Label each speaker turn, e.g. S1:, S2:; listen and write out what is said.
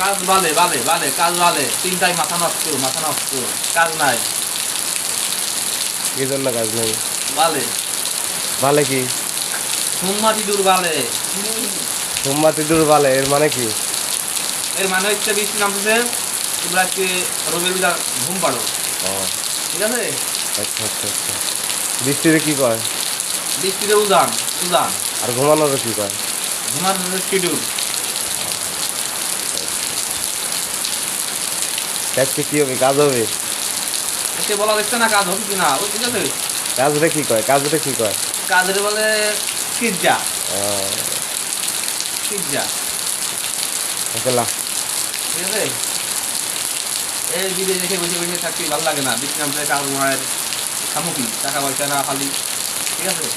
S1: কাজ বালে বালে বালে কাজ বালে, চিন্তায় মাথা নষ্ট, কাজ নাই।
S2: কি জন্য কাজ নেই?
S1: বালে
S2: বালে কি?
S1: সোমমাটি দূর বালে।
S2: সোমবাতি দূর বালে এর মানে কি?
S1: এর মানে হচ্ছে বৃষ্টি নামতেছে, তোমরা আজকে রবির বিদার ঘুম পাড়ো,
S2: ও
S1: ঠিক আছে?
S2: আচ্ছা আচ্ছা আচ্ছা। বৃষ্টিতে কি কয়?
S1: বৃষ্টিতে উজান উজান,
S2: আর ঘুমানোর কি কয়?
S1: ঘুমানোর শিডিউল।
S2: আজকে কি হবে? কাজ হবে?
S1: এসে বলা যাচ্ছে না কাজ হবে কিনা, ও ঠিক আছে।
S2: কাজরে কি কয়? কাজরে কি কয়?
S1: কাজের বলে পিজ্জা,
S2: ও
S1: পিজ্জা,
S2: ওকেলা।
S1: ঠিক আছে? এই বিদেশ দেখে বসে বসে থাকতে ভালো লাগে না, বৃষ্টি নামতে কাজ মায়ের সামুখী, টাকা পয়সা না খালি, ঠিক আছে?